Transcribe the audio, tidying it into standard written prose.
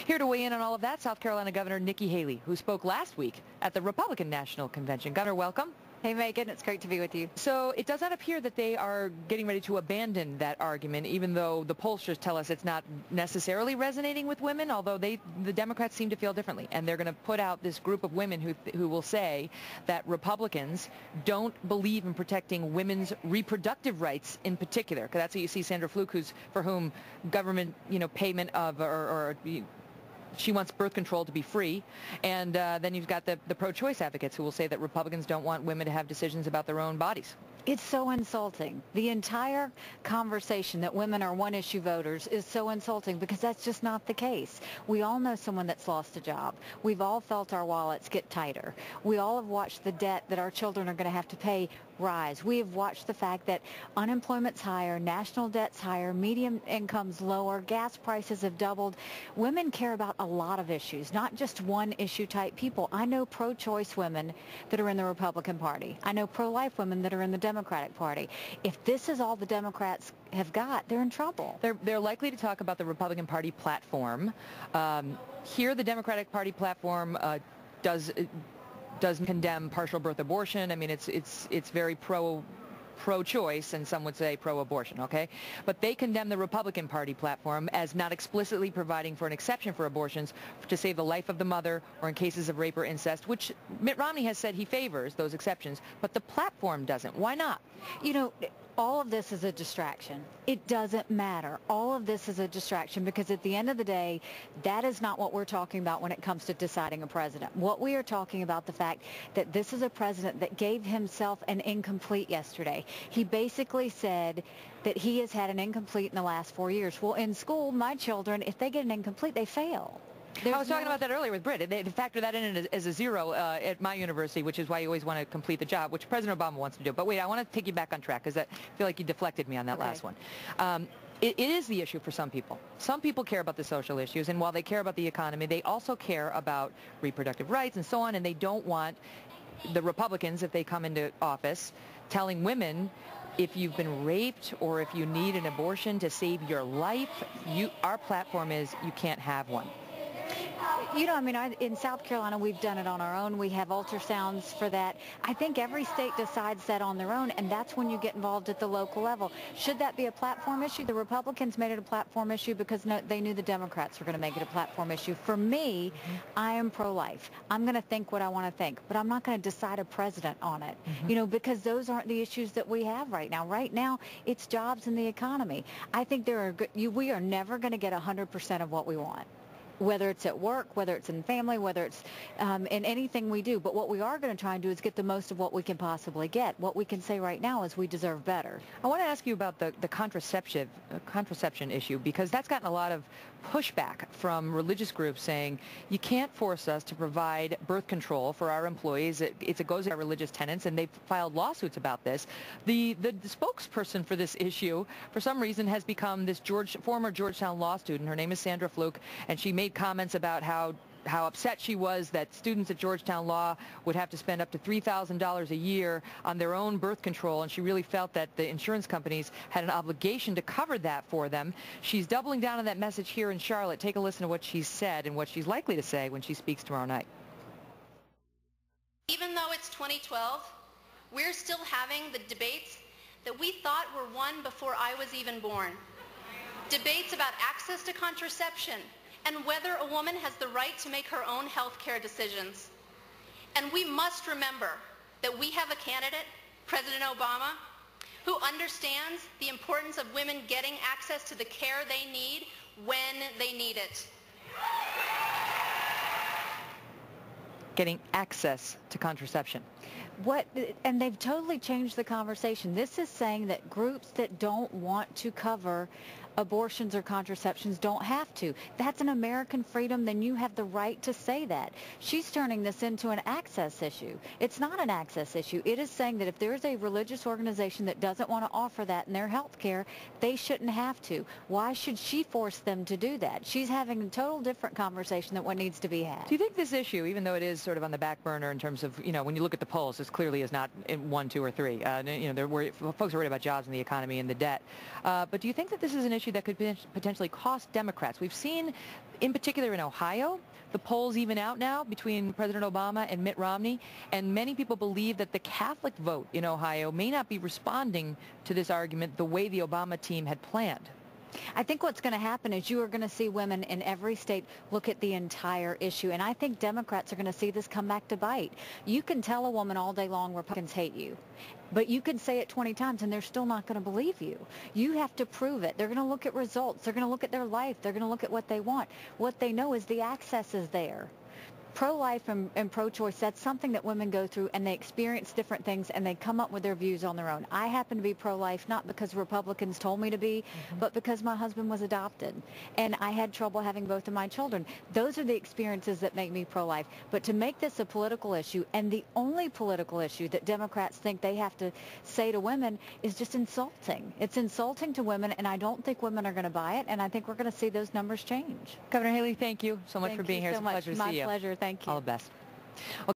Here to weigh in on all of that, South Carolina Governor Nikki Haley, who spoke last week at the Republican National Convention. Governor, welcome. Hey, Megyn, it's great to be with you. So it does not appear that they are getting ready to abandon that argument, even though the pollsters tell us it's not necessarily resonating with women, although the Democrats seem to feel differently. And they're going to put out this group of women who will say that Republicans don't believe in protecting women's reproductive rights in particular. Because that's what you see Sandra Fluke, for whom government, payment of she wants birth control to be free. And then you've got the pro-choice advocates who will say that Republicans don't want women to have decisions about their own bodies. It's so insulting. The entire conversation that women are one-issue voters is so insulting because that's just not the case. We all know someone that's lost a job. We've all felt our wallets get tighter. We all have watched the debt that our children are going to have to pay rise. We have watched the fact that unemployment's higher, national debt's higher, median income's lower, gas prices have doubled. Women care about a lot of issues, not just one-issue type people. I know pro-choice women that are in the Republican Party. I know pro-life women that are in the Democratic Party. If this is all the Democrats have got, they're in trouble. They're likely to talk about the Republican Party platform. Here, the Democratic Party platform does condemn partial birth abortion. I mean, it's very pro-choice, and some would say pro-abortion, okay? But they condemn the Republican Party platform as not explicitly providing for an exception for abortions to save the life of the mother or in cases of rape or incest, which Mitt Romney has said he favors those exceptions, but the platform doesn't. Why not? All of this is a distraction. It doesn't matter. All of this is a distraction because at the end of the day, that is not what we're talking about when it comes to deciding a president. What we are talking about, the fact that this is a president that gave himself an incomplete yesterday. He basically said that he has had an incomplete in the last 4 years. Well, in school, my children, if they get an incomplete, they fail. I was talking about that earlier with Britt. They factor that in as a zero at my university, which is why you always want to complete the job, which President Obama wants to do. But wait, I want to take you back on track because I feel like you deflected me on that last one. It is the issue for some people. Some people care about the social issues, and while they care about the economy, they also care about reproductive rights and so on, and they don't want the Republicans, if they come into office, telling women, if you've been raped or if you need an abortion to save your life, our platform is you can't have one. In South Carolina, we've done it on our own. We have ultrasounds for that. I think every state decides that on their own, and that's when you get involved at the local level. Should that be a platform issue? The Republicans made it a platform issue because they knew the Democrats were going to make it a platform issue. For me, I am pro-life. I'm going to think what I want to think, but I'm not going to decide a president on it, because those aren't the issues that we have right now. Right now, it's jobs and the economy. I think we are never going to get 100% of what we want, whether it's at work, whether it's in family, whether it's in anything we do. But what we are going to try and do is get the most of what we can possibly get. What we can say right now is we deserve better. I want to ask you about the contraception issue, because that's gotten a lot of pushback from religious groups saying you can't force us to provide birth control for our employees. It goes against our religious tenets, and they've filed lawsuits about this. The spokesperson for this issue, for some reason, has become this former Georgetown law student. Her name is Sandra Fluke, and she made comments about how upset she was that students at Georgetown Law would have to spend up to $3,000 a year on their own birth control, and she really felt that the insurance companies had an obligation to cover that for them. She's doubling down on that message here in Charlotte. Take a listen to what she's said and what she's likely to say when she speaks tomorrow night. Even though it's 2012, we're still having the debates that we thought were won before I was even born. Debates about access to contraception, and whether a woman has the right to make her own health care decisions. And we must remember that we have a candidate, President Obama, who understands the importance of women getting access to the care they need when they need it. Getting access to contraception. And they've totally changed the conversation. This is saying that groups that don't want to cover abortions or contraceptions don't have to. That's an American freedom, then you have the right to say that. She's turning this into an access issue. It's not an access issue. It is saying that if there's a religious organization that doesn't want to offer that in their health care, they shouldn't have to. Why should she force them to do that? She's having a total different conversation than what needs to be had. Do you think this issue, even though it is sort of on the back burner in terms of, when you look at the polls, this clearly is not in 1, 2, or 3. Folks are worried about jobs and the economy and the debt. But do you think that this is an issue issue that could potentially cost Democrats. We've seen, in particular in Ohio, the polls even out now between President Obama and Mitt Romney, and many people believe that the Catholic vote in Ohio may not be responding to this argument the way the Obama team had planned. I think what's going to happen is you are going to see women in every state look at the entire issue. And I think Democrats are going to see this come back to bite. You can tell a woman all day long Republicans hate you. But you can say it 20 times and they're still not going to believe you. You have to prove it. They're going to look at results. They're going to look at their life. They're going to look at what they want. What they know is the access is there. Pro-life and pro-choice, that's something that women go through, and they experience different things, and they come up with their views on their own. I happen to be pro-life not because Republicans told me to be, but because my husband was adopted, and I had trouble having both of my children. Those are the experiences that make me pro-life. But to make this a political issue, and the only political issue that Democrats think they have to say to women, is just insulting. It's insulting to women, and I don't think women are going to buy it, and I think we're going to see those numbers change. Governor Haley, thank you so much for being here. It's a pleasure to see you. My pleasure. Thank you. All the best.